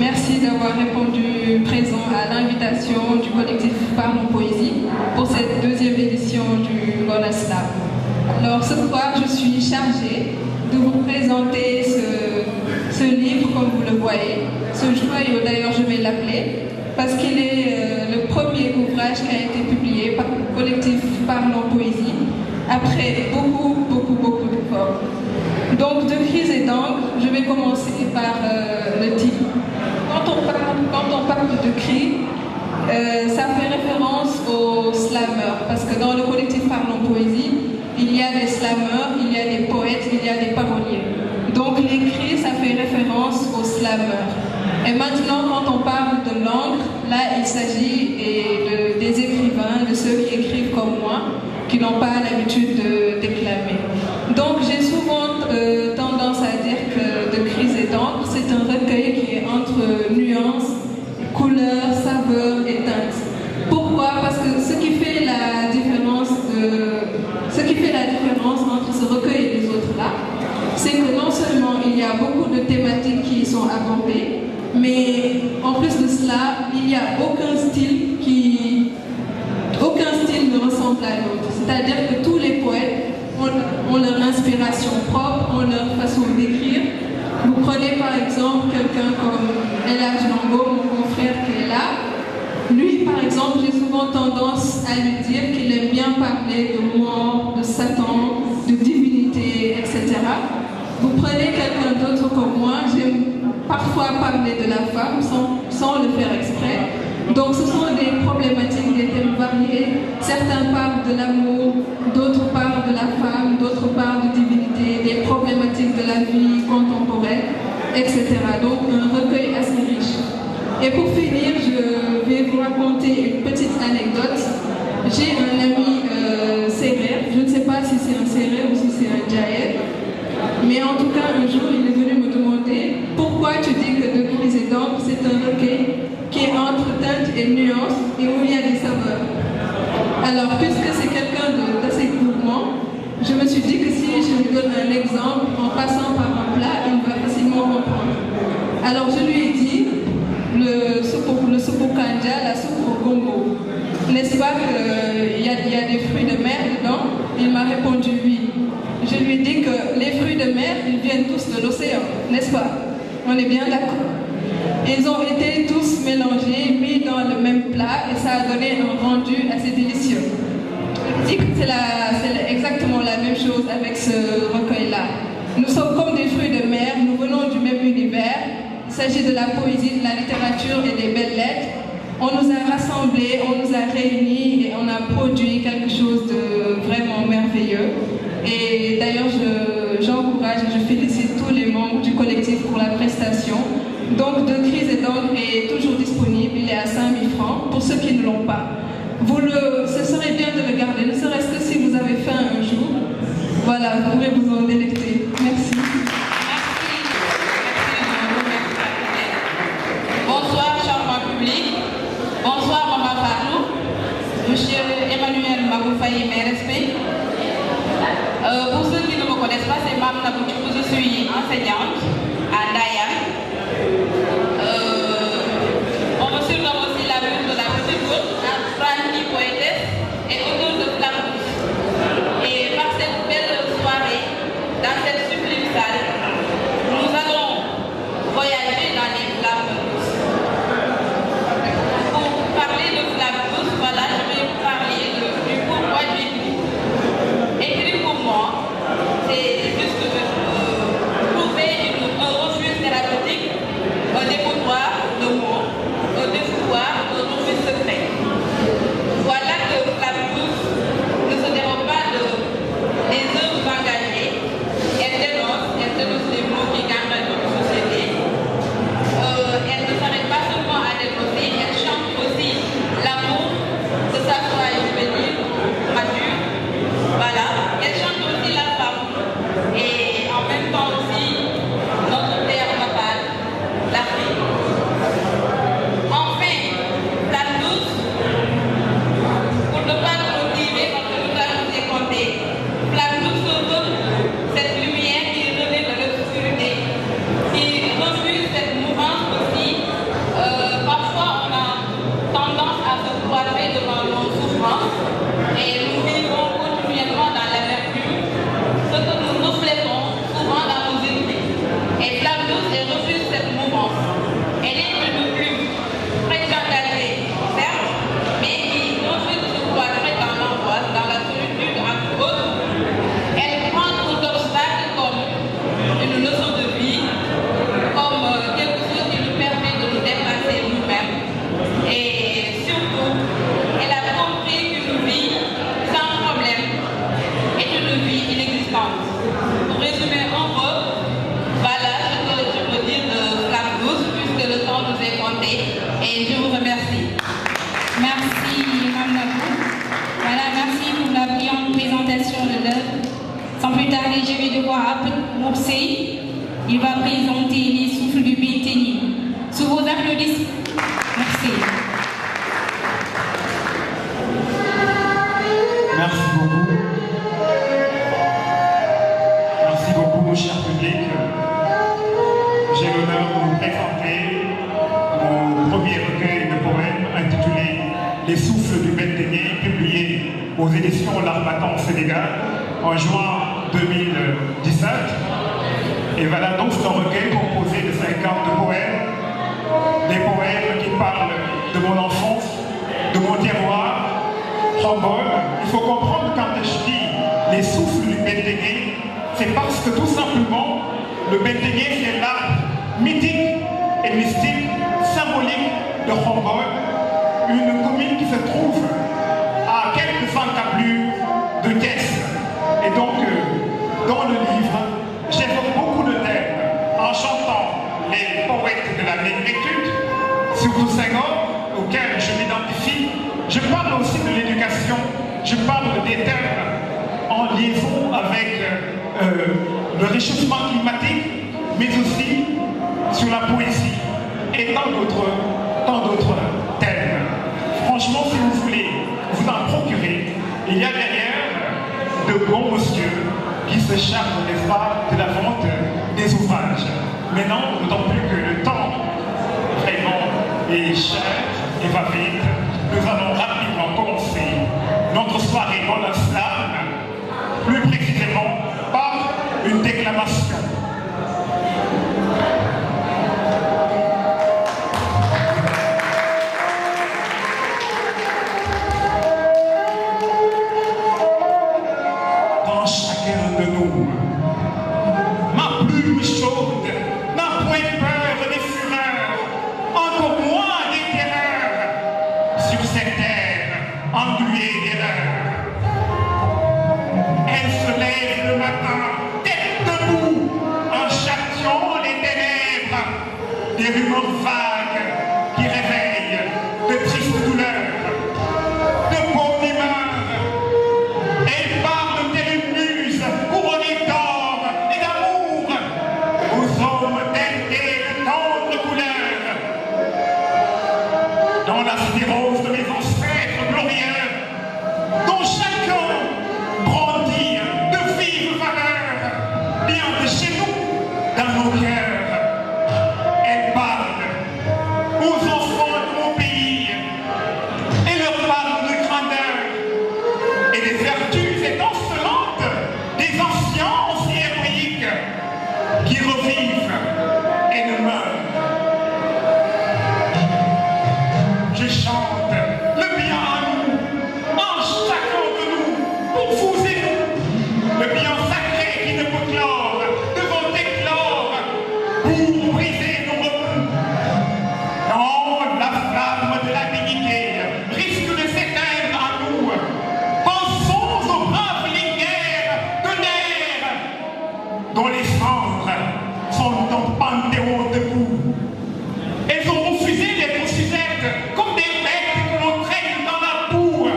Merci d'avoir répondu présent à l'invitation du collectif Parlons Poésie pour cette deuxième édition du Ngola Slam. Alors ce soir, je suis chargée de vous présenter ce livre, comme vous le voyez. Ce joyau, d'ailleurs, je vais l'appeler, parce qu'il est le premier ouvrage qui a été publié par le collectif Parlons Poésie, après beaucoup d'efforts. Donc, de crise et d'encre, je vais commencer par le titre. Quand on parle de cri, ça fait référence aux slammeurs, parce que dans le collectif Parlons Poésie, il y a des slammeurs, il y a des poètes, il y a des paroliers. Donc les cris, ça fait référence aux slammeurs. Et maintenant, quand on parle de l'encre, là, il s'agit des écrivains, de ceux qui écrivent comme moi, qui n'ont pas l'habitude de déclamer. Donc j'ai souvent tendance à dire que de cris et d'encre, c'est un recueil qui est entre nuances, couleurs, saveurs et teintes. Pourquoi? Parce que ce qui fait la différence entre ce recueil et les autres là, c'est que non seulement il y a beaucoup de thématiques qui y sont abordées, mais en plus de cela, il n'y a aucun style ne ressemble à l'autre. C'est-à-dire que tous les poètes ont leur inspiration propre, ont leur façon d'écrire. Vous prenez par exemple quelqu'un comme El Hadj Ndongo, mon confrère qui est là. Lui, par exemple, j'ai souvent tendance à lui dire qu'il aime bien parler de mort, de Satan, de divinité, etc. Vous prenez quelqu'un d'autre comme moi, j'aime parfois parler de la femme sans le faire exprès. Donc ce sont des problématiques, des thèmes variés. Certains parlent de l'amour, d'autres parlent de la femme, d'autres parlent de divinité, des problématiques de la vie contemporaine, etc. Donc un recueil assez riche. Et pour finir, je vais vous raconter une petite anecdote. J'ai un ami Sérère, je ne sais pas si c'est un Sérère ou si c'est un Djaïel, mais en tout cas un jour il est venu me demander pourquoi tu dis que De cris et d'encre c'est un recueil qui est entre teintes et nuances et où il y a des saveurs. Alors puisque c'est quelqu'un d'assez gourmand, je me suis dit que si je lui donne un exemple en passant par un plat, il va facilement comprendre. Alors je lui ai dit le soupe kanja, la soupe au Congo. N'est-ce pas qu'il y a des fruits de mer dedans? Il m'a répondu oui. Je lui ai dit que les fruits de mer, ils viennent tous de l'océan, n'est-ce pas? On est bien d'accord. Ils ont été tous mélangés, mis dans le même plat et ça a donné un rendu assez délicieux. Je dis que c'est exactement la même chose avec ce recueil-là. Nous sommes comme des fruits de mer, nous venons du même univers. Il s'agit de la poésie, de la littérature et des belles lettres. On nous a rassemblés, on nous a réunis et on a produit quelque chose de vraiment merveilleux. Et d'ailleurs, j'encourage et je félicite tous les membres du collectif pour la prestation. Donc, De cris et d'encre est toujours disponible, il est à 5 000 francs pour ceux qui ne l'ont pas. Ce serait bien de le garder, ne serait-ce que si vous avez faim un jour. Voilà, vous pourrez vous en délecter. Merci. Bonsoir, charmant public. Bonsoir, Maman Fatou. Monsieur Emmanuel Magoufaye, mes respects. Pour ceux qui ne me connaissent pas, c'est Mme Naboutou. Je suis enseignante à Dayan. On me surnomme aussi la muse de la petite route, Frankie poétesse et auteur de Flamme. Et par cette belle soirée, dans cette sublime salle, nous allons voyager dans les flammes douces. Pour parler de flammes douces, voilà, je vais vous parler du pourquoi j'écris. Écrire pour moi, c'est juste prouver une et je vous remercie. Merci, Mme Nabou. Voilà, merci pour la brillante présentation de l'œuvre. Sans plus tarder, je vais devoir appeler Moursey. Il va présenter les souffles du Béthénye. Sous vos applaudissements. Merci. Merci beaucoup. Merci beaucoup, mon cher public. J'ai l'honneur de vous présenter mon premier recueil de poèmes intitulé Les souffles du Béthénye, publié aux éditions L'Harmattan au Sénégal en juin 2017. Et voilà donc c'est un recueil composé de 50 poèmes, des poèmes qui parlent de mon enfance, de mon terroir, Khombole. Il faut comprendre quand je dis les souffles du Béthénye, c'est parce que tout simplement, le Béthénye c'est l'arbre mythique et mystique, symbolique de Khombole, une commune qui se trouve à quelques encablures de Thiès. Et donc, dans le livre, j'évoque beaucoup de thèmes en chantant les poètes de la négritude, surtout Senghor, auxquels je m'identifie. Je parle aussi de l'éducation, je parle des thèmes en liaison avec le réchauffement climatique, mais aussi sur la poésie et tant d'autres thèmes. Franchement, si vous voulez vous en procurer, il y a derrière de bons messieurs qui se chargent, n'est-ce pas, de la vente des ouvrages. Maintenant, d'autant plus que le temps vraiment est cher et va vite, nous allons rapidement commencer notre soirée dans la slam, plus précisément par une déclamation. Dans chacun de nous, ma plume chaude n'a point peur des fureurs, encore moins des terreurs, sur cette terre engluée d'erreurs. Elle se lève le matin, tête debout, en châtiant les ténèbres, des rumeurs vagues qui réveillent de tristes douleurs, de bonne humeur. Elle parle telle une muse couronnée d'or et d'amour aux hommes teintés de tendres couleurs. Dans la sclérose de mes ancêtres glorieux, dont chacun brandit de vives valeurs, bien de chez nous, dans nos cœurs. Elle parle aux enfants de mon pays et leur parle de grandeur et des vertus étincelantes des anciens si héroïques qui revivent et ne meurent. Je chante le bien à nous, en chacun de nous, pour vous et nous, le bien sacré qui ne peut clore, devant éclore, pour briser nos remous. Quand la flamme de la dignité risque de s'éteindre en nous, pensons aux braves lignes de l'air, dont les cendres sont en panthéon debout. Elles ont refusé d'être sujettes comme des bêtes que l'on traîne dans la boue,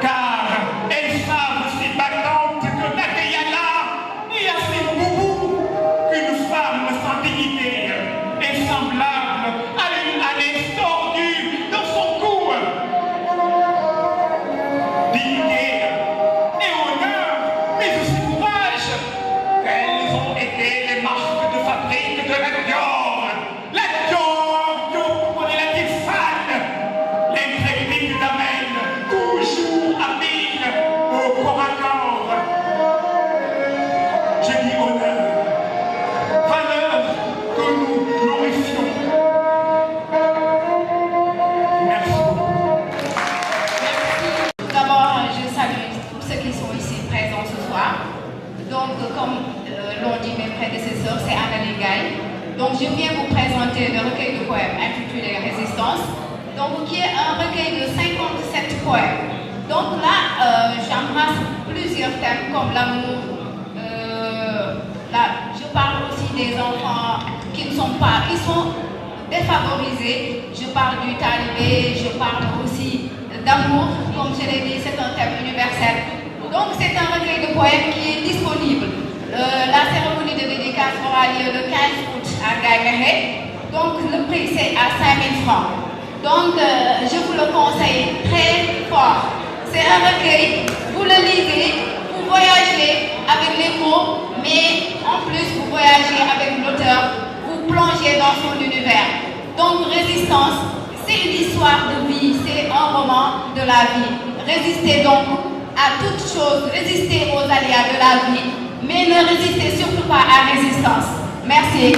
car elles savent si battantes que Nateyala et assez boubou qu'une femme sans dignité est semblable à une ânesse tordue dans son cou. Dignité et honneur, mais aussi courage, elles ont été les marques de fabrique de la Dior. La Dior, on est la Tiffane, l'intrépide d'Amel, toujours habile au corps à corps. Je dis honneur, valeur que nous glorifions. Merci beaucoup. Merci. D'abord, je salue tous ceux qui sont ici présents ce soir. Donc, comme l'ont dit mes prédécesseurs, c'est Anna Ligay. Donc, je viens vous présenter le recueil de poèmes intitulé Résistance, donc, qui est un recueil de 57 poèmes. Donc là, j'embrasse plusieurs thèmes comme l'amour. Là, je parle aussi des enfants qui ne sont pas, qui sont défavorisés. Je parle du talibé, je parle aussi d'amour. Comme je l'ai dit, c'est un thème universel. Donc c'est un recueil de poèmes qui est disponible. La cérémonie de dédicace aura lieu le 15 août à Gaïméré. Donc le prix c'est à 5 000 francs. Donc je vous le conseille très fort. C'est un recueil, vous le lisez, vous voyagez avec les mots, mais en plus vous voyagez avec l'auteur, vous plongez dans son univers. Donc Résistance, c'est une histoire de vie, c'est un roman de la vie. Résistez donc à toute chose, résistez aux aléas de la vie, mais ne résistez surtout pas à Résistance. Merci.